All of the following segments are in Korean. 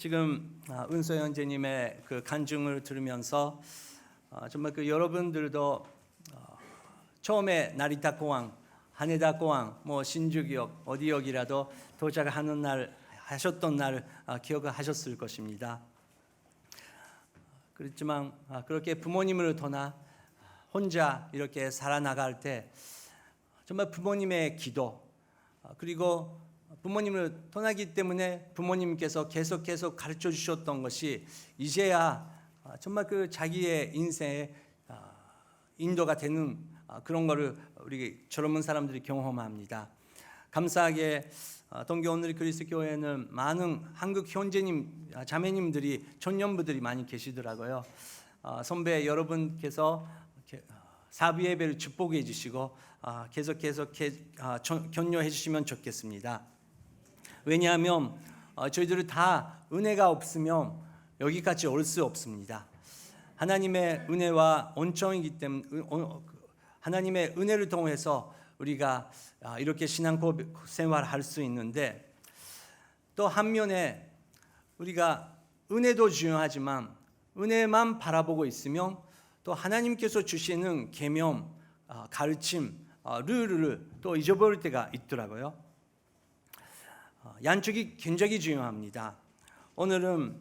지금 은서 형제님의 그 간증을 들으면서 정말 그 여러분들도 처음에 나리타 공항, 하네다 공항, 뭐 신주기역 어디역이라도 도착하는 날 하셨던 날 기억하셨을 것입니다. 그렇지만 그렇게 부모님을 떠나 혼자 이렇게 살아나갈 때 정말 부모님의 기도 그리고 부모님을 떠나기 때문에 부모님께서 계속 가르쳐 주셨던 것이 이제야 정말 그 자기의 인생의 인도가 되는 그런 거를 우리 젊은 사람들이 경험합니다. 감사하게 동교 오늘 그리스도 교회는 많은 한국 형제님, 자매님들이 청년부들이 많이 계시더라고요. 선배 여러분께서 사부 예배를 축복해 주시고 계속 격려해 주시면 좋겠습니다. 왜냐하면 저희들은 다 은혜가 없으면 여기까지 올 수 없습니다. 하나님의 은혜와 온천이기 때문에 하나님의 은혜를 통해서 우리가 이렇게 신앙 생활할 수 있는데, 또 한면에 우리가 은혜도 중요하지만 은혜만 바라보고 있으면 또 하나님께서 주시는 계명, 가르침, 룰을 또 잊어버릴 때가 있더라고요. 양쪽이 굉장히 중요합니다. 오늘은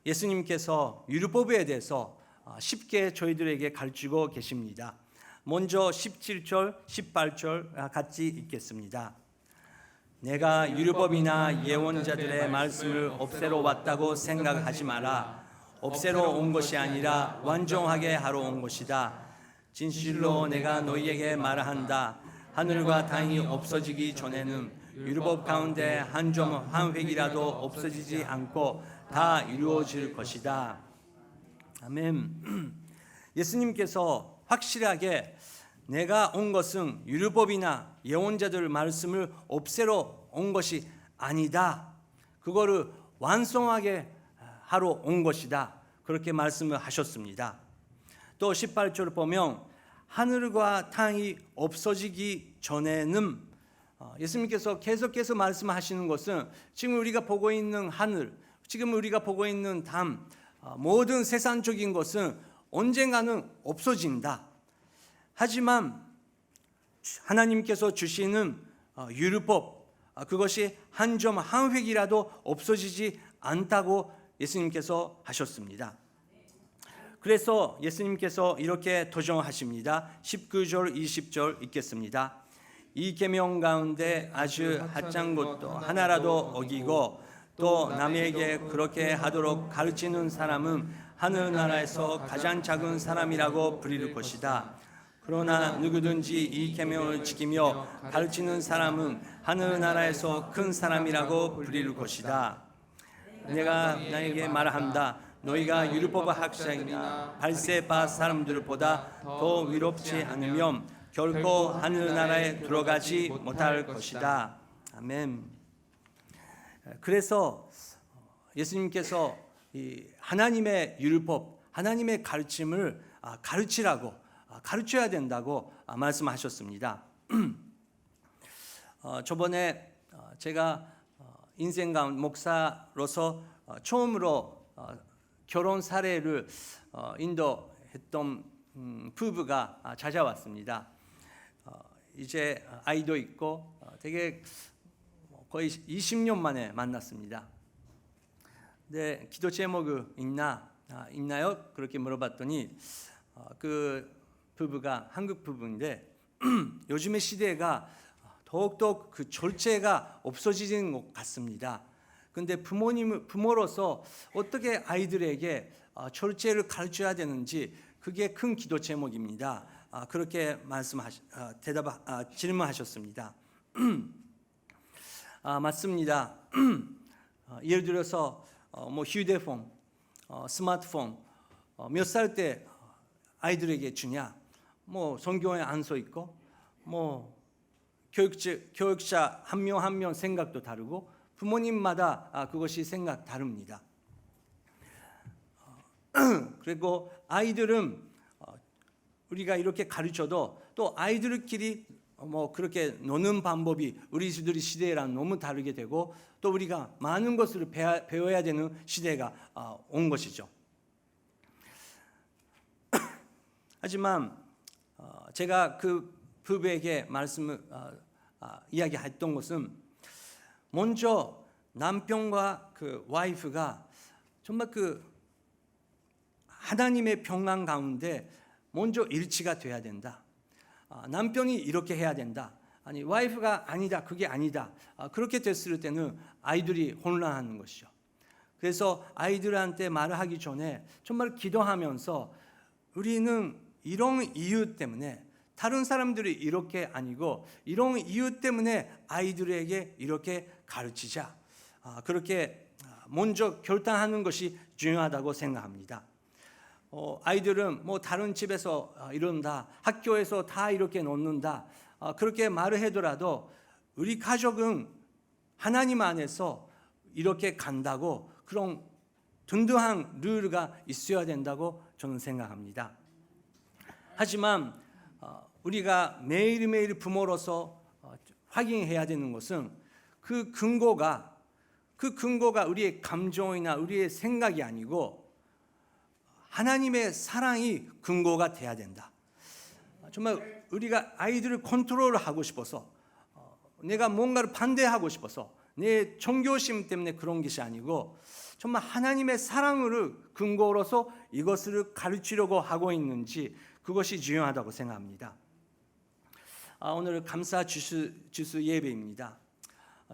예수님께서 율법에 대해서 쉽게 저희들에게 가르치고 계십니다. 먼저 17절, 18절 같이 읽겠습니다. 내가 율법이나 예언자들의 말씀을 없애러 왔다고 생각하지 마라. 없애러 온 것이 아니라 완전하게 하러 온 것이다. 진실로 내가 너희에게 말한다. 하늘과 땅이 없어지기 전에는 율법 가운데 한 점 한 획이라도 없어지지 않고 다 이루어질 것이다. 아멘. 예수님께서 확실하게 내가 온 것은 율법이나 예언자들 말씀을 없애러 온 것이 아니다. 그거를 완성하게 하러 온 것이다. 그렇게 말씀을 하셨습니다. 또 18절을 보면 하늘과 땅이 없어지기 전에는 예수님께서 계속해서 말씀하시는 것은 지금 우리가 보고 있는 하늘, 지금 우리가 보고 있는 담, 모든 세상적인 것은 언젠가는 없어진다. 하지만 하나님께서 주시는 율법, 그것이 한 점 한 획이라도 없어지지 않다고 예수님께서 하셨습니다. 그래서 예수님께서 이렇게 도전하십니다. 19절 20절 읽겠습니다. 이 계명 가운데 아주 하찮은 것도 하나라도 어기고 또 남에게 그렇게 하도록 가르치는 사람은 하늘나라에서 가장 작은 사람이라고 불릴 것이다. 그러나 누구든지 이 계명을 지키며 가르치는 사람은 하늘나라에서 큰 사람이라고 불릴 것이다. 내가 나에게 말한다. 너희가 율법 학자이나 발세바 사람들보다 더 위롭지 않으면 결코 하늘나라에 들어가지 못할 것이다. 아멘. 그래서 예수님께서 이 하나님의 율법, 하나님의 가르침을 가르치라고, 가르쳐야 된다고 말씀하셨습니다. 저번에 제가 인생 가운데 목사로서 처음으로 결혼 사례를 인도했던 부부가 찾아왔습니다. 이제 아이도 있고 되게 거의 20년 만에 만났습니다. 네, 기도 제목이 있나요? 그렇게 물어봤더니 그 부부가 한국 부부인데 요즘의 시대가 더욱더 그 절제가 없어지는 것 같습니다. 근데 부모로서 어떻게 아이들에게 절제를 가르쳐야 되는지 그게 큰 기도 제목입니다. 그렇게 질문하셨습니다. 맞습니다. 예를 들어서 뭐 휴대폰, 스마트폰 몇 살 때 아이들에게 주냐? 뭐 성경에 안 써 있고, 뭐 교육자 한 명 한 명 생각도 다르고 부모님마다 그것이 생각 다릅니다. 그리고 아이들은 우리가 이렇게 가르쳐도 또 아이들끼리 뭐 그렇게 노는 방법이 우리들이 시대랑 너무 다르게 되고 또 우리가 많은 것을 배워야 되는 시대가 온 것이죠. 하지만 제가 그 부부에게 말씀을 이야기했던 것은 먼저 남편과 그 와이프가 정말 그 하나님의 평강 가운데 먼저 일치가 돼야 된다. 남편이 이렇게 해야 된다. 아니 와이프가 아니다. 그게 아니다. 그렇게 됐을 때는 아이들이 혼란하는 것이죠. 그래서 아이들한테 말을 하기 전에 정말 기도하면서 우리는 이런 이유 때문에 다른 사람들이 이렇게 아니고 이런 이유 때문에 아이들에게 이렇게 가르치자. 그렇게 먼저 결단하는 것이 중요하다고 생각합니다. 아이들은 뭐 다른 집에서 이런다, 학교에서 다 이렇게 놓는다, 그렇게 말을 하더라도 우리 가족은 하나님 안에서 이렇게 간다고 그런 든든한 룰가 있어야 된다고 저는 생각합니다. 하지만 우리가 매일매일 부모로서 확인해야 되는 것은 그 근거가 우리의 감정이나 우리의 생각이 아니고 하나님의 사랑이 근거가 돼야 된다. 정말 우리가 아이들을 컨트롤하고 싶어서 내가 뭔가를 반대하고 싶어서 내 정교심 때문에 그런 것이 아니고 정말 하나님의 사랑을 근거로서 이것을 가르치려고 하고 있는지 그것이 중요하다고 생각합니다. 오늘 감사 주수 예배입니다.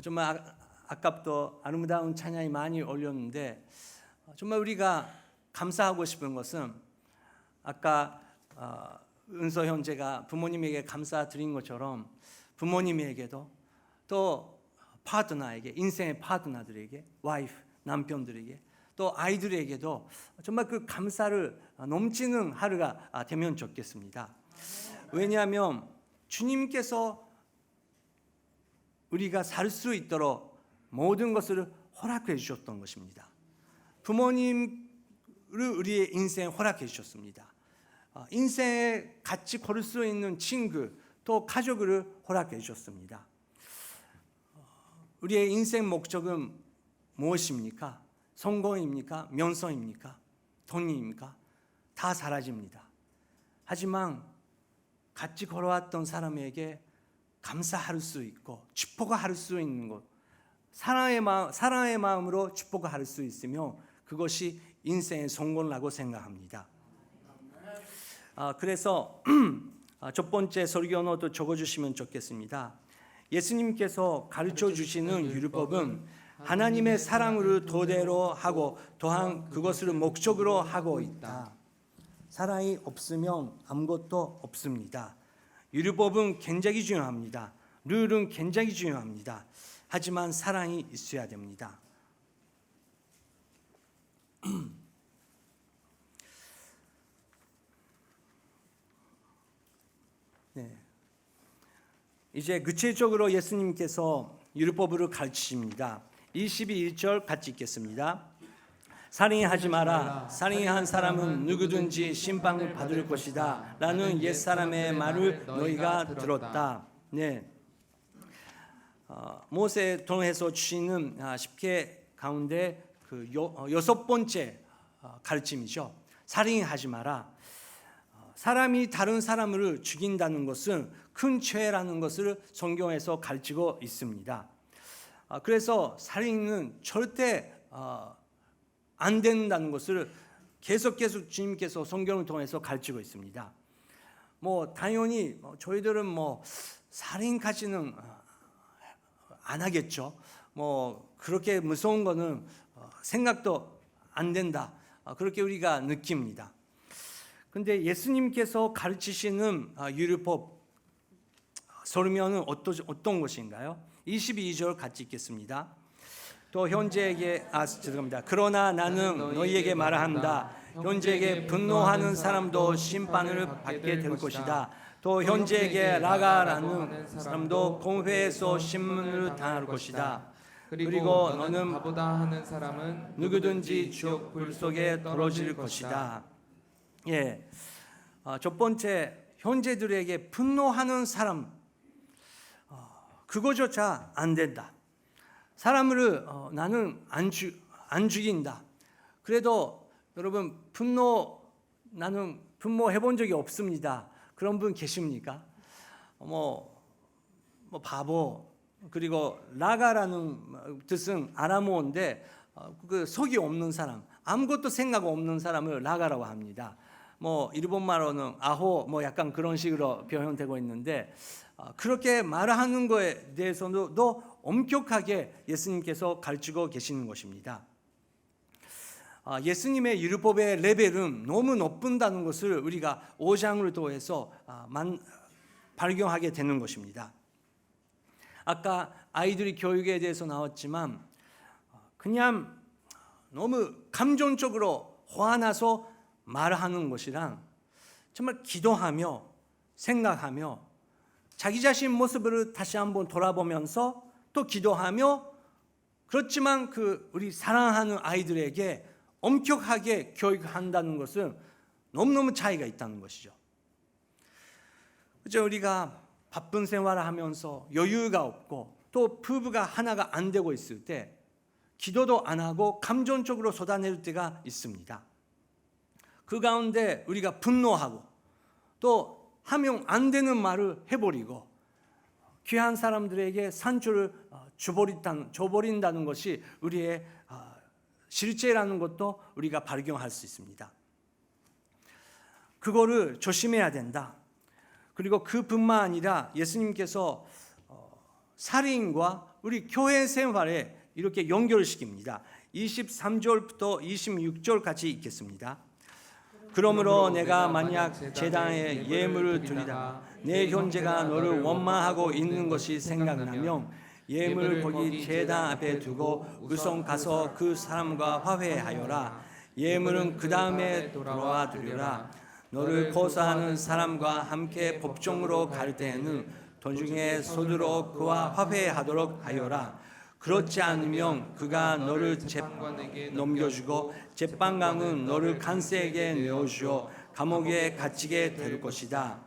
정말 아까부터 아름다운 찬양이 많이 올렸는데 정말 우리가 감사하고 싶은 것은 아까 은서 형제가 부모님에게 감사드린 것처럼 부모님에게도 또 파트너에게 인생의 파트너들에게 와이프 남편들에게 또 아이들에게도 정말 그 감사를 넘치는 하루가 되면 좋겠습니다. 왜냐하면 주님께서 우리가 살 수 있도록 모든 것을 허락해 주셨던 것입니다. 부모님을 우리의 인생에 허락해 주셨습니다. 인생에 같이 걸을 수 있는 친구 또 가족을 허락해 주셨습니다. 우리의 인생 목적은 무엇입니까? 성공입니까? 명성입니까? 돈입니까? 다 사라집니다. 하지만 같이 걸어왔던 사람에게 감사할 수 있고 축복할 수 있는 것, 사랑의 마음으로 축복할 수 있으며 그것이 인생의 성공이라고 생각합니다. 그래서 첫 번째 설교노트 적어주시면 좋겠습니다. 예수님께서 가르쳐 주시는 율법은 하나님의 사랑을 토대로 하고 또한 그것을 목적으로 하고 있다. 사랑이 없으면 아무것도 없습니다. 율법은 굉장히 중요합니다. 룰은 굉장히 중요합니다. 하지만 사랑이 있어야 됩니다. 네. 이제 구체적으로 예수님께서 율법을 가르치십니다. 22절 같이 읽겠습니다. 살인하지 마라. 살인한 사람은 누구든지 심판을 받을 것이다. 라는 옛사람의 말을 너희가 들었다. 네. 모세 통해서 주시는 10개 가운데 그 여섯 번째 가르침이죠. 살인하지 마라. 사람이 다른 사람을 죽인다는 것은 큰 죄라는 것을 성경에서 가르치고 있습니다. 그래서 살인은 절대 안 된다는 것을 계속 주님께서 성경을 통해서 가르치고 있습니다. 뭐 당연히 저희들은 뭐 살인까지는 안 하겠죠. 뭐 그렇게 무서운 거는 생각도 안 된다. 그렇게 우리가 느낍니다. 근데 예수님께서 가르치시는 율법 설명은 어떤 것인가요? 22절 같이 읽겠습니다. 또 현재에게 죄송합니다. 그러나 나는 너희에게 말한다. 현재에게 분노하는 사람도 심판을 받게 될 것이다. 또 현재에게 라가라는 사람도 공회에서 심문을 당할 것이다. 그리고 너는 바보다 하는 사람은 누구든지 지옥 불 속에 떨어질 것이다. 예, 첫 번째 현재들에게 분노하는 사람 그거조차 안 된다. 사람을 나는 안 죽인다. 그래도 여러분 나는 분노해 본 적이 없습니다. 그런 분 계십니까? 뭐 바보, 그리고 라가라는 뜻은 아람어인데 그 속이 없는 사람, 아무것도 생각 없는 사람을 라가라고 합니다. 일본말로는 아호 약간 그런 식으로 표현되고 있는데, 그렇게 말하는 거에 대해서도 엄격하게 예수님께서 가르치고 계시는 것입니다. 예수님의 율법의 레벨은 너무 높다는 것을 우리가 5장을 통해서 발견하게 되는 것입니다. 아까 아이들이 교육에 대해서 나왔지만 그냥 너무 감정적으로 화나서 말하는 것이랑 정말 기도하며 생각하며 자기 자신 모습을 다시 한번 돌아보면서 또 기도하며, 그렇지만 우리 사랑하는 아이들에게 엄격하게 교육한다는 것은 너무너무 차이가 있다는 것이죠. 그죠? 우리가 바쁜 생활을 하면서 여유가 없고 또 부부가 하나가 안 되고 있을 때 기도도 안 하고 감정적으로 쏟아낼 때가 있습니다. 그 가운데 우리가 분노하고 또 하면 안 되는 말을 해버리고 귀한 사람들에게 상처를 줘버린다는 것이 우리의 실제라는 것도 우리가 발견할 수 있습니다. 그거를 조심해야 된다. 그리고 그뿐만 아니라 예수님께서 살인과 우리 교회 생활에 이렇게 연결시킵니다. 23절부터 26절 같이 읽겠습니다. 그러므로 내가 만약 제단에 예물을 드리다가 내 형제가 너를 원망하고 있는 것이 생각나면 예물을 거기 제단 앞에 두고 우선 가서 그 사람과 화해하여라. 예물은 그 다음에 돌아와 드리라. 너를 고소하는 사람과 함께 법정으로 갈 때에는 도중에 서두러 그와 화해하도록 하여라. 그렇지 않으면 그가 너를 재판관에게 넘겨주고 재판관은 너를 간세에게 내어주어 감옥에 갇히게 될 것이다.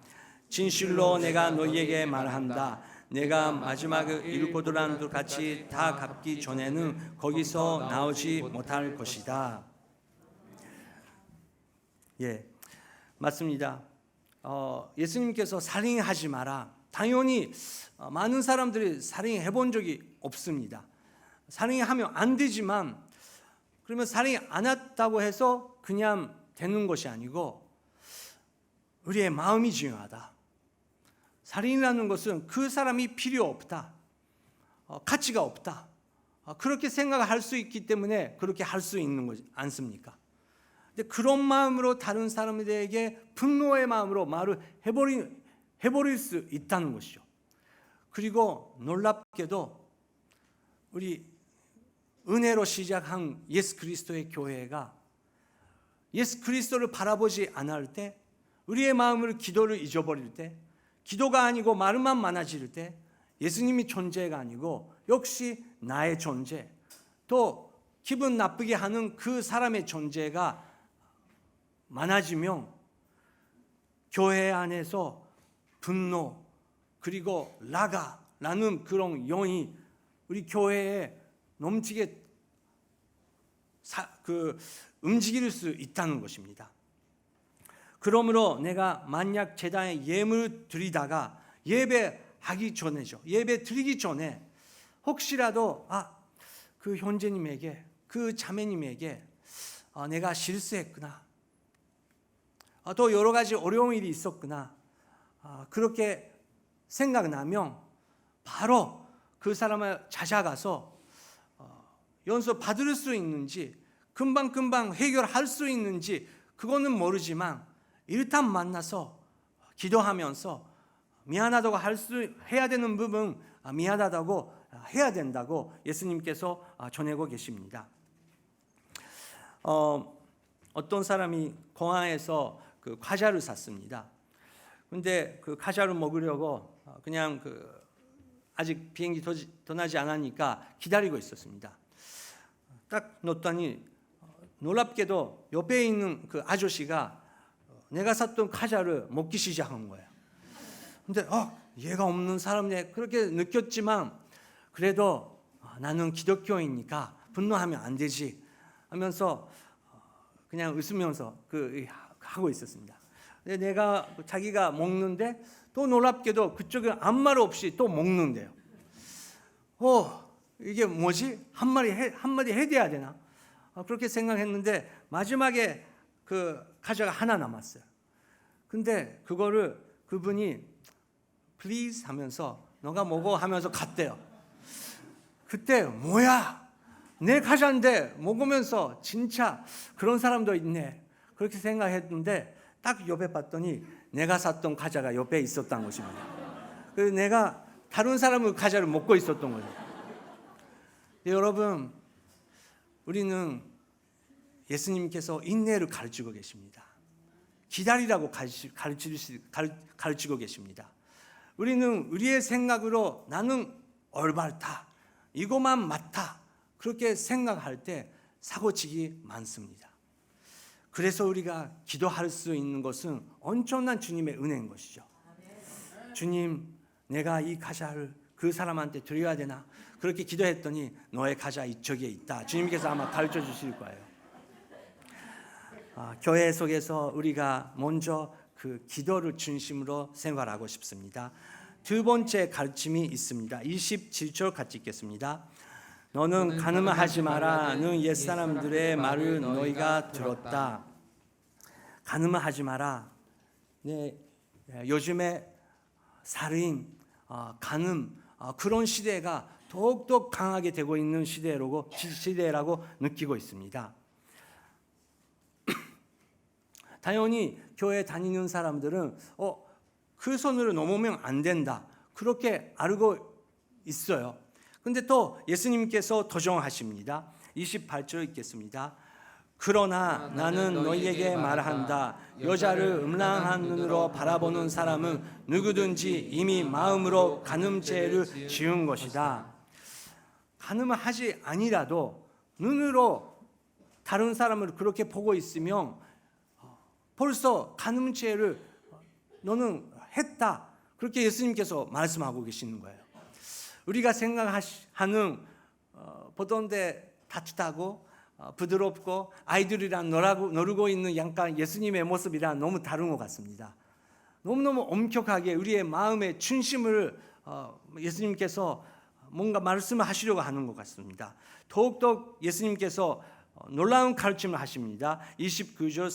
진실로 내가 너희에게 말한다. 내가 마지막을 일고도란 것 같이 다 갚기 전에는 거기서 나오지 못할 것이다. 맞습니다. 예수님께서 살인하지 마라. 당연히 많은 사람들이 살인해 본 적이 없습니다. 살인하면 안 되지만, 그러면 살인 안 했다고 해서 그냥 되는 것이 아니고 우리의 마음이 중요하다. 살인이라는 것은 그 사람이 필요 없다, 가치가 없다, 그렇게 생각할 수 있기 때문에 그렇게 할 수 있는 거지 않습니까? 근데 그런 마음으로 다른 사람들에게 분노의 마음으로 말을 해버릴 수 있다는 것이죠. 그리고 놀랍게도 우리 은혜로 시작한 예수 그리스도의 교회가 예수 그리스도를 바라보지 않을 때, 우리의 마음을 기도를 잊어버릴 때, 기도가 아니고 말만 많아질 때 예수님이 존재가 아니고 역시 나의 존재, 또 기분 나쁘게 하는 그 사람의 존재가 많아지면 교회 안에서 분노 그리고 라가라는 그런 영이 우리 교회에 넘치게 움직일 수 있다는 것입니다. 그러므로 내가 만약 제단에 예물을 드리다가 예배하기 전에죠, 예배 드리기 전에 혹시라도 그 형제님에게, 그 자매님에게 내가 실수했구나, 또 여러 가지 어려운 일이 있었구나, 그렇게 생각나면 바로 그 사람을 찾아가서 연수 받을 수 있는지, 금방 해결할 수 있는지 그거는 모르지만 일단 만나서 기도하면서 미안하다고 해야 되는 부분 미안하다고 해야 된다고 예수님께서 전하고 계십니다. 어떤 사람이 공항에서 그 과자를 샀습니다. 근데 그 과자를 먹으려고 그냥 아직 비행기 떠나지 않으니까 기다리고 있었습니다. 딱 놓더니 놀랍게도 옆에 있는 그 아저씨가 내가 샀던 과자를 먹기 시작한 거예요. 근데 이해가 없는 사람네 그렇게 느꼈지만 그래도 나는 기독교이니까 분노하면 안 되지 하면서 그냥 웃으면서 하고 있었습니다. 근데 자기가 먹는데 또 놀랍게도 그쪽에 아무 말 없이 또 먹는데요. 이게 뭐지? 한마디 해야 되나? 그렇게 생각했는데 마지막에 그 과자가 하나 남았어요. 근데 그거를 그분이 please 하면서 너가 먹어 하면서 갔대요. 그때 뭐야? 내 과자인데 먹으면서 진짜 그런 사람도 있네. 그렇게 생각했는데 딱 옆에 봤더니 내가 샀던 과자가 옆에 있었던 것입니다. 그래서 내가 다른 사람의 과자를 먹고 있었던 거죠. 여러분, 우리는 예수님께서 인내를 가르치고 계십니다. 기다리라고 가르치고 계십니다. 우리는 우리의 생각으로 나는 올바르다, 이것만 맞다 그렇게 생각할 때 사고치기 많습니다. 그래서 우리가 기도할 수 있는 것은 엄청난 주님의 은혜인 것이죠. 주님, 내가 이 과자를 그 사람한테 드려야 되나? 그렇게 기도했더니 너의 과자 이쪽에 있다. 주님께서 아마 가르쳐 주실 거예요. 교회 속에서 우리가 먼저 그 기도를 중심으로 생활하고 싶습니다. 두 번째 가르침이 있습니다. 27절 같이 읽겠습니다. 너는 간음하지 마라. 는 옛사람들의 말을 너희가 들었다. 간음하지 마라. 네, 요즘에 살인, 간음 그런 시대가 더욱더 강하게 되고 있는 시대라고 느끼고 있습니다. 당연히 교회 다니는 사람들은 그 선을 넘으면 안 된다 그렇게 알고 있어요. 근데 또 예수님께서 도전하십니다. 28절 읽겠습니다. 그러나 나는 너희에게 말한다. 여자를 음란한 눈으로 바라보는 사람은 누구든지 이미 마음으로 간음죄를 지은 것이다. 간음을 하지 아니라도 눈으로 다른 사람을 그렇게 보고 있으면 벌써 간음죄를 너는 했다. 그렇게 예수님께서 말씀하고 계시는 거예요. 우리가 생각하는 보던데 따뜻하고 부드럽고 아이들이랑 놀고 있는 약간 예수님의 모습이랑 너무 다른 것 같습니다. 너무너무 엄격하게 우리의 마음의 중심을 예수님께서 뭔가 말씀을 하시려고 하는 것 같습니다. 더욱더 예수님께서 놀라운 가르침을 하십니다. 29절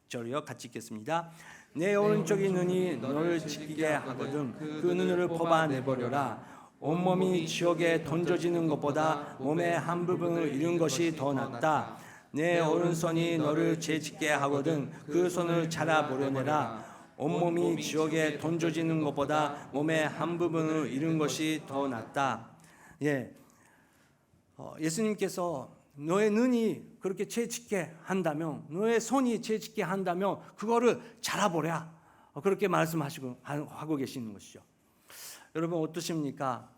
30절이요. 같이 읽겠습니다. 내 오른쪽이 눈이 너를 지키게 하거든 그 눈을 뽑아내버려라. 온몸이 지옥에 던져지는 것보다 몸의 한 부분을 잃은 것이 더 낫다. 내 오른손이 너를 죄짓게 하거든 그 손을 잘라버려내라. 온몸이 지옥에 던져지는 것보다 몸의 한 부분을 잃은 것이 더 낫다. 예수님께서 너의 눈이 그렇게 죄짓게 한다면, 너의 손이 죄짓게 한다면 그거를 잘라버려. 그렇게 하고 계시는 것이죠. 여러분 어떠십니까?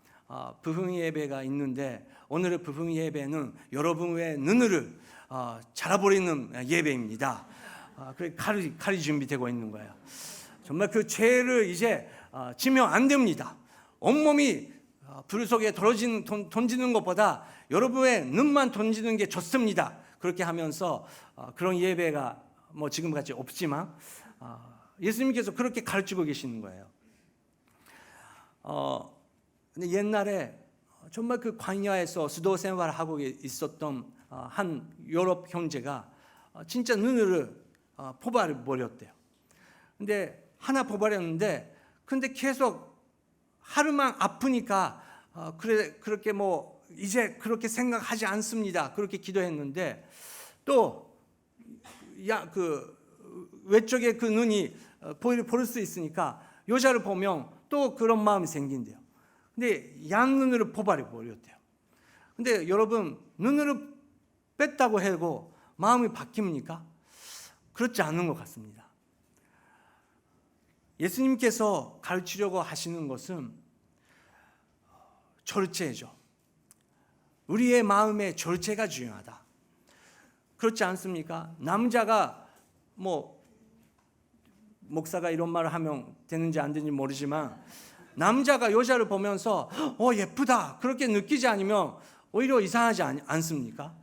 부흥 예배가 있는데 오늘의 부흥 예배는 여러분의 눈을 잘라버리는 예배입니다. 칼이 준비되고 있는 거예요. 정말 그 죄를 이제 지면 안 됩니다. 온몸이 불 속에 던지는 것보다 여러분의 눈만 던지는 게 좋습니다. 그렇게 하면서 그런 예배가 뭐 지금같이 없지만 예수님께서 그렇게 가르치고 계시는 거예요. 근데 옛날에 정말 그 광야에서 수도 생활을 하고 있었던 한 유럽 형제가 진짜 눈을 뽑아버렸대요. 근데 하나 뽑아버렸는데 근데 계속 하루만 아프니까 그렇게 뭐 이제 그렇게 생각하지 않습니다. 그렇게 기도했는데 또 외쪽에 그 눈이 볼 수 있으니까 여자를 보면 또 그런 마음이 생긴대요. 근데 양눈으로 뽑아버렸대요. 근데 여러분 눈으로 뺐다고 해도 마음이 바뀝니까? 그렇지 않은 것 같습니다. 예수님께서 가르치려고 하시는 것은 절제죠. 우리의 마음의 절제가 중요하다. 그렇지 않습니까? 남자가 목사가 이런 말을 하면 되는지 안 되는지 모르지만 남자가 여자를 보면서 예쁘다 그렇게 느끼지 않으면 오히려 이상하지 않습니까?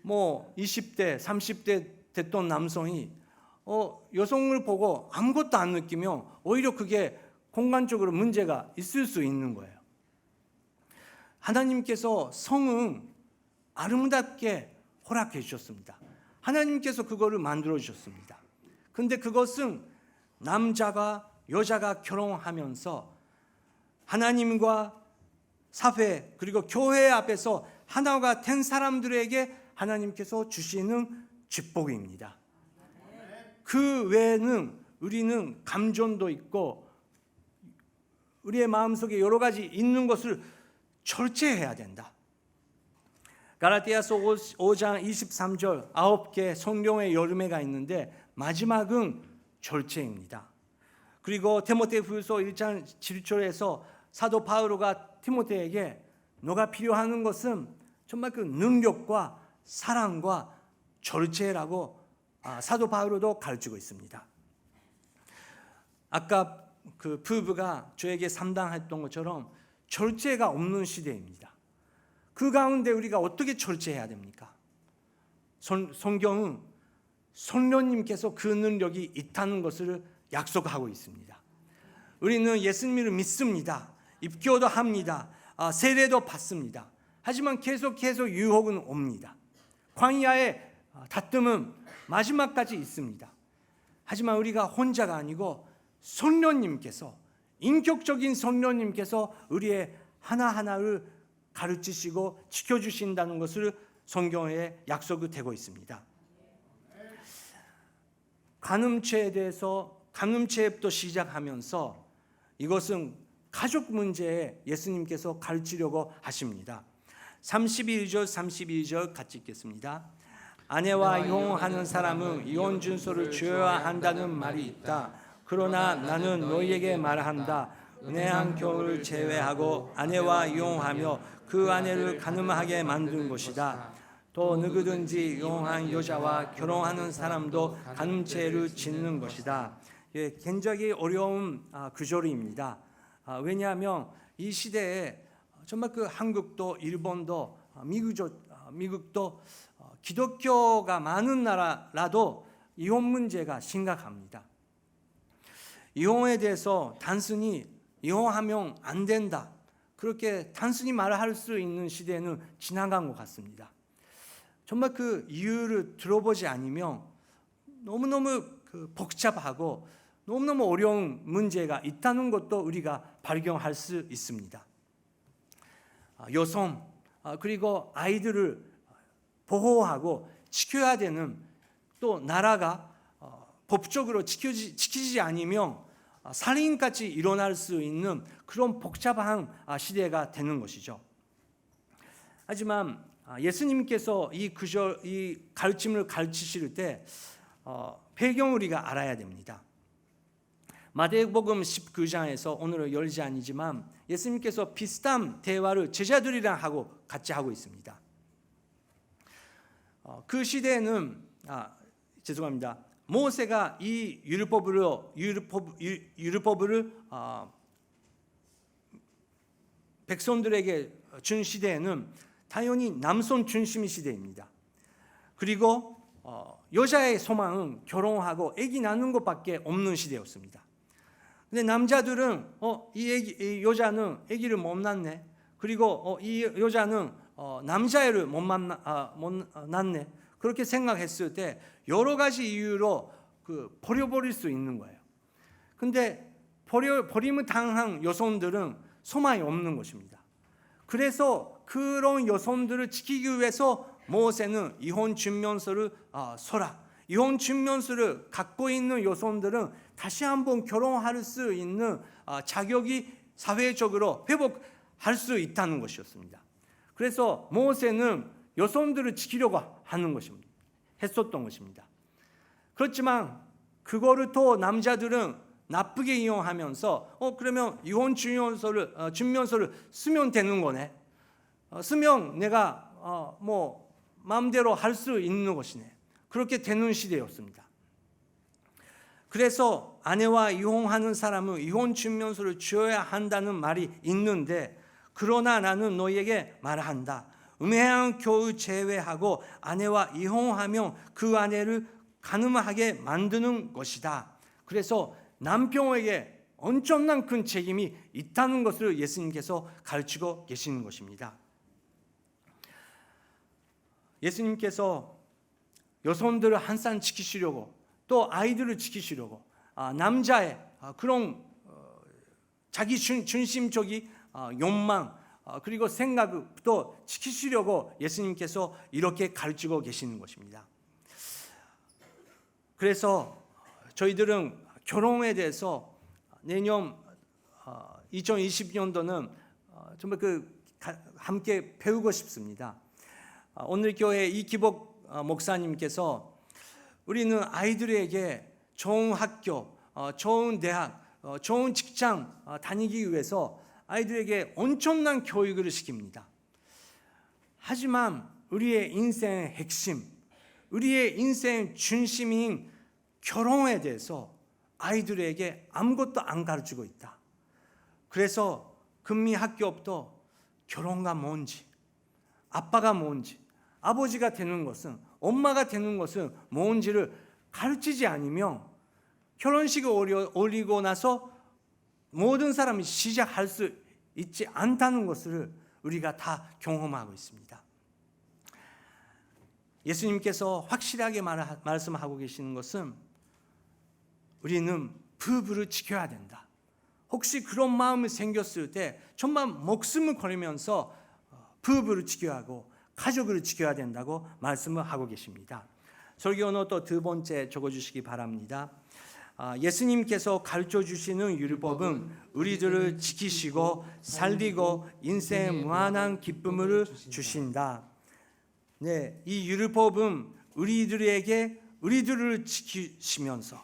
뭐 20대, 30대 됐던 남성이 여성을 보고 아무것도 안 느끼면 오히려 그게 공간적으로 문제가 있을 수 있는 거예요. 하나님께서 성은 아름답게 허락해 주셨습니다. 하나님께서 그거를 만들어 주셨습니다. 근데 그것은 남자가 여자가 결혼하면서 하나님과 사회 그리고 교회 앞에서 하나가 된 사람들에게 하나님께서 주시는 축복입니다. 그 외에는 우리는 감정도 있고 우리의 마음속에 여러 가지 있는 것을 절제해야 된다. 갈라디아서 5장 23절 9개 성경의 여름에가 있는데 마지막은 절제입니다. 그리고 디모데후서 1장 7절에서 사도 바울가 디모데에게 너가 필요한 것은 정말 그 능력과 사랑과 절제라고 사도 바울도 가르치고 있습니다. 아까 그 부부가 저에게 상담했던 것처럼 절제가 없는 시대입니다. 그 가운데 우리가 어떻게 절제해야 됩니까? 성경은 성령님께서 그 능력이 있다는 것을 약속하고 있습니다. 우리는 예수님을 믿습니다. 입교도 합니다. 세례도 받습니다. 하지만 계속 유혹은 옵니다. 광야의 다툼은 마지막까지 있습니다. 하지만 우리가 혼자가 아니고 성령님께서 인격적인 성령님께서 우리의 하나하나를 가르치시고 지켜주신다는 것을 성경에 약속이 되고 있습니다. 간음죄에 대해서 간음죄부터 시작하면서 이것은 가족 문제에 예수님께서 가르치려고 하십니다. 31절 32절 같이 읽겠습니다. 아내와 이혼하는 사람은 이혼 준서를 지어야 한다는 말이 있다. 그러나 나는 너희에게 말한다. 은혜한 경우를 제외하고 아내와 이혼하며 그 아내를 간음하게 만든 것이다. 또 누구든지 이혼한 여자와 결혼하는 사람도 간음죄를 짓는 것이다. 굉장히 어려운 구절입니다. 왜냐하면 이 시대에 정말 그 한국도 일본도 미국도 기독교가 많은 나라라도 이혼 문제가 심각합니다. 이혼에 대해서 단순히 이혼하면 안 된다 그렇게 단순히 말할 수 있는 시대는 지나간 것 같습니다. 정말 그 이유를 들어보지 않으면 너무너무 복잡하고 너무너무 어려운 문제가 있다는 것도 우리가 발견할 수 있습니다. 여성 그리고 아이들을 보호하고 지켜야 되는 또 나라가 법적으로 지키지 않으면 살인까지 일어날 수 있는 그런 복잡한 시대가 되는 것이죠. 하지만 예수님께서 이 가르침을 가르치실 때 배경을 우리가 알아야 됩니다. 마태복음 19장에서 오늘은 열지 아니지만 예수님께서 비슷한 대화를 제자들이랑 같이 하고 있습니다. 그 시대에는 죄송합니다. 모세가 이 율법을 백성들에게 준 시대에는 당연히 남성 중심의 시대입니다. 그리고 여자의 소망은 결혼하고 아기 낳는 것밖에 없는 시대였습니다. 근데 남자들은 이 여자는 아기를 못 낳네. 그리고 이 여자는 남자애를 못 낳네. 그렇게 생각했을 때 여러 가지 이유로 버려버릴 수 있는 거예요. 근데 버림을 당한 여성들은 소망이 없는 것입니다. 그래서 그런 여성들을 지키기 위해서 모세는 이혼 증명서를 써라. 이혼 증명서를 갖고 있는 여성들은 다시 한번 결혼할 수 있는 자격이 사회적으로 회복할 수 있다는 것이었습니다. 그래서 모세는 여성들을 지키려고 하는 것입니다. 했었던 것입니다. 그렇지만 그거를 또 남자들은 나쁘게 이용하면서 그러면 이혼 증명서를 쓰면 되는 거네. 쓰면 내가 뭐 마음대로 할 수 있는 것이네. 그렇게 되는 시대였습니다. 그래서 아내와 이혼하는 사람은 이혼 증명서를 줘야 한다는 말이 있는데, 그러나 나는 너희에게 말한다. 음행한 교우 제외하고 아내와 이혼하면 그 아내를 간음하게 만드는 것이다. 그래서 남편에게 엄청난 큰 책임이 있다는 것을 예수님께서 가르치고 계시는 것입니다. 예수님께서 여성들을 항상 지키시려고, 또 아이들을 지키시려고, 남자의 그런 자기 중심적인 욕망, 그리고 생각도 지키시려고 예수님께서 이렇게 가르치고 계시는 것입니다. 그래서 저희들은 결혼에 대해서 내년 2020년도는 정말 함께 배우고 싶습니다. 오늘 교회 이기복 목사님께서 우리는 아이들에게 좋은 학교, 좋은 대학, 좋은 직장 다니기 위해서 아이들에게 엄청난 교육을 시킵니다. 하지만 우리의 인생의 핵심, 우리의 인생의 중심인 결혼에 대해서 아이들에게 아무것도 안 가르치고 있다. 그래서 금리 학교부터 결혼가 뭔지, 아빠가 뭔지, 아버지가 되는 것은, 엄마가 되는 것은 뭔지를 가르치지 않으면 결혼식을 올리고 나서 모든 사람이 시작할 수 있지 않다는 것을 우리가 다 경험하고 있습니다. 예수님께서 확실하게 말씀하고 계시는 것은 우리는 부부를 지켜야 된다. 혹시 그런 마음이 생겼을 때 정말 목숨을 걸면서 부부를 지켜야 하고 가족을 지켜야 된다고 말씀을 하고 계십니다. 설교는 또 두 번째 적어주시기 바랍니다. 예수님께서 가르쳐 주시는 율법은 우리들을 지키시고 살리고 인생의 무한한 기쁨을 주신다. 네, 이 율법은 우리들을 지키시면서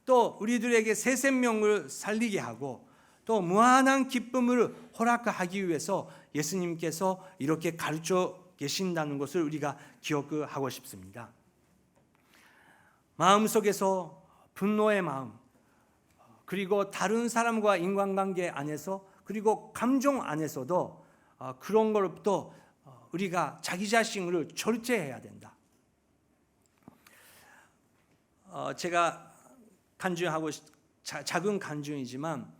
또 우리들에게 새 생명을 살리게 하고 또 무한한 기쁨을 허락하기 위해서 예수님께서 이렇게 가르쳐 계신다는 것을 우리가 기억하고 싶습니다. 마음속에서 분노의 마음, 그리고 다른 사람과 인간관계 안에서, 그리고 감정 안에서도 그런 것부터 우리가 자기 자신을 절제해야 된다. 제가 간증하고 작은 간증이지만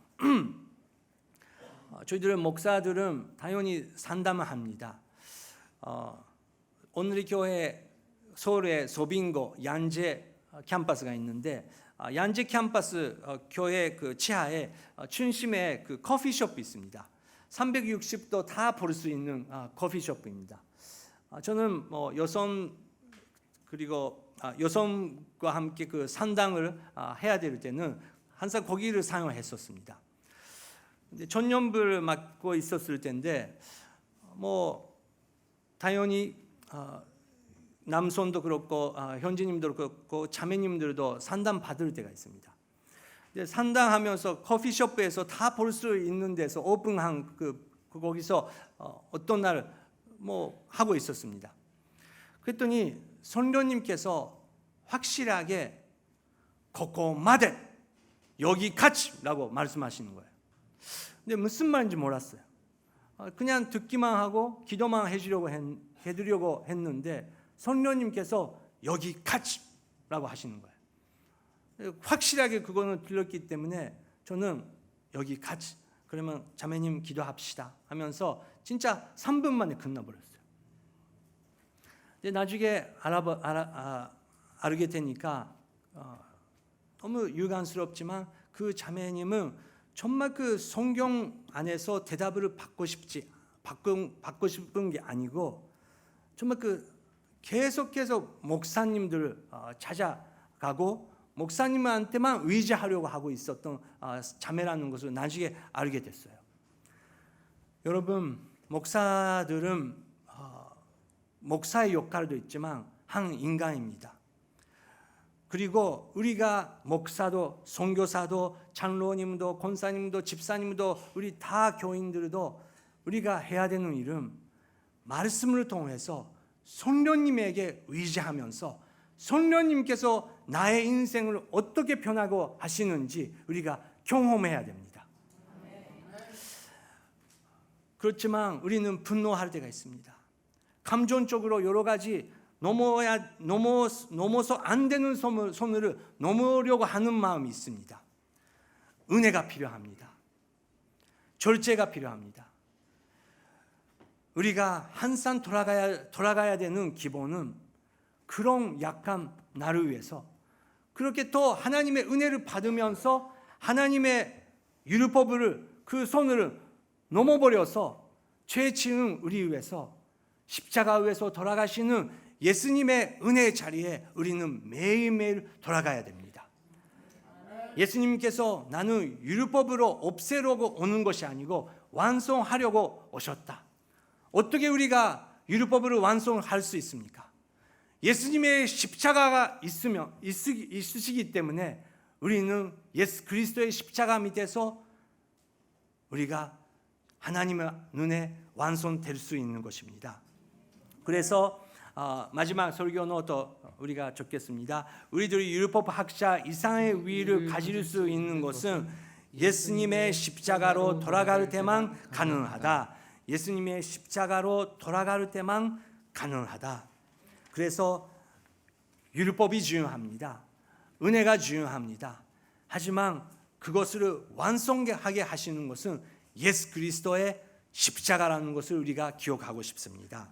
저희들은 목사들은 당연히 상담을 합니다. 오늘 교회 서울의 소빙고 양재 캠퍼스가 있는데, 양재 캠퍼스 교회 그 지하에 중심에 그 커피숍이 있습니다. 360도 다 볼 수 있는 커피숍입니다. 저는 여성 그리고 여성과 함께 그 상담을 해야 될 때는 항상 거기를 사용했었습니다. 전염부를 맡고 있었을 때인데 당연히 남손도 그렇고 현지님도 그렇고 자매님들도 상담 받을 때가 있습니다. 상담하면서 커피숍에서 다 볼 수 있는 데서 오픈한 거기서 어떤 날 하고 있었습니다. 그랬더니 선교님께서 확실하게 거코마데 여기까지라고 말씀하시는 거예요. 근데 무슨 말인지 몰랐어요. 그냥 듣기만 하고 기도만 해드리려고 했는데 선교님께서 여기까지라고 하시는 거예요. 확실하게 그거는 들렸기 때문에 저는 여기까지, 그러면 자매님 기도합시다 하면서 진짜 3분 만에 끝나버렸어요. 근데 나중에 알게 되니까 너무 유감스럽지만 그 자매님은 정말 그 성경 안에서 대답을 받고 싶은 게 아니고 정말 계속해서 목사님들을 찾아가고 목사님한테만 의지하려고 하고 있었던 자매라는 것을 나중에 알게 됐어요. 여러분, 목사들은 목사의 역할도 있지만 한 인간입니다. 그리고 우리가 목사도 선교사도 장로님도 권사님도 집사님도 우리 다 교인들도 우리가 해야 되는 일은 말씀을 통해서 성령님에게 의지하면서 성령님께서 나의 인생을 어떻게 변하고 하시는지 우리가 경험해야 됩니다. 그렇지만 우리는 분노할 때가 있습니다. 감정적으로 여러 가지 넘어서 안 되는 선을 넘으려고 하는 마음이 있습니다. 은혜가 필요합니다. 절제가 필요합니다. 우리가 항상 돌아가야 되는 기본은 그런 약한 나를 위해서 그렇게 또 하나님의 은혜를 받으면서 하나님의 율법을 그 손을 넘어버려서 죄 지은 우리 위해서 십자가 위에서 돌아가시는 예수님의 은혜의 자리에 우리는 매일매일 돌아가야 됩니다. 예수님께서 나는 율법으로 없애려고 오는 것이 아니고 완성하려고 오셨다. 어떻게 우리가 율법으로 완성할 수 있습니까? 예수님의 십자가가 있으시기 때문에 우리는 예수 그리스도의 십자가 밑에서 우리가 하나님의 눈에 완성될 수 있는 것입니다. 그래서 마지막 설교 노트 우리가 적겠습니다. 우리들이 율법 학자 이상의 위를 가질 수 있는 것은 예수님의 십자가로 돌아갈 때만 가능하다. 예수님의 십자가로 돌아갈 때만 가능하다. 그래서 율법이 중요합니다. 은혜가 중요합니다. 하지만 그것을 완성하게 하시는 것은 예수 그리스도의 십자가라는 것을 우리가 기억하고 싶습니다.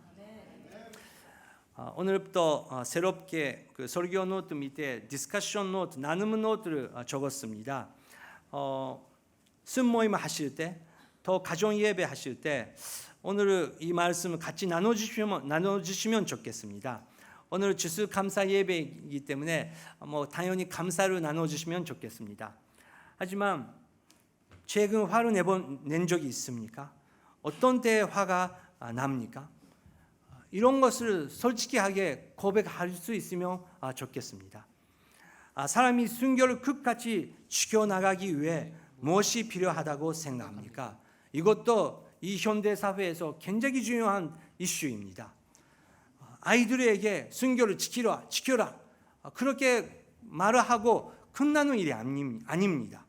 오늘부터 새롭게 그 설교 노트 밑에 디스커션 노트, 나눔 노트를 적었습니다. 순모임 하실 때, 더 가정 예배 하실 때 오늘 이 말씀을 같이 나눠주시면 좋겠습니다. 오늘 주수감사 예배이기 때문에 당연히 감사를 나눠주시면 좋겠습니다. 하지만 최근 화를 낸 적이 있습니까? 어떤 때 화가 납니까? 이런 것을 솔직하게 고백할 수 있으면 좋겠습니다. 사람이 순결을 끝까지 지켜나가기 위해 무엇이 필요하다고 생각합니까? 이것도 이 현대 사회에서 굉장히 중요한 이슈입니다. 아이들에게 순결을 지켜라 그렇게 말을 하고 끝나는 일이 아닙니다.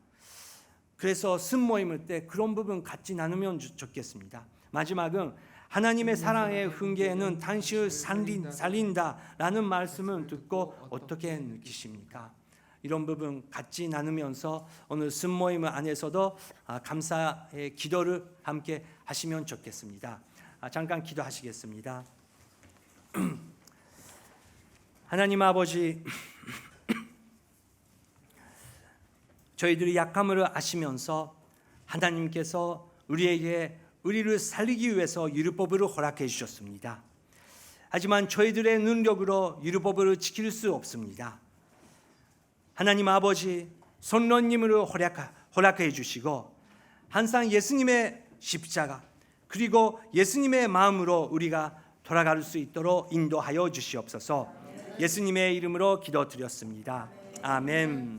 그래서 순모임을 때 그런 부분 같이 나누면 좋겠습니다. 마지막은 하나님의 사랑의 훈계에는 당신을 살린다라는 말씀을 듣고 어떻게 느끼십니까? 이런 부분 같이 나누면서 오늘 순모임 안에서도 감사의 기도를 함께 하시면 좋겠습니다. 잠깐 기도하시겠습니다. 하나님 아버지, 저희들이 약함을 아시면서 하나님께서 우리를 살리기 위해서 율법을 허락해 주셨습니다. 하지만 저희들의 능력으로 율법을 지킬 수 없습니다. 하나님 아버지, 성령님을 허락해 주시고 항상 예수님의 십자가 그리고 예수님의 마음으로 우리가 돌아갈 수 있도록 인도하여 주시옵소서. 예수님의 이름으로 기도드렸습니다. 아멘.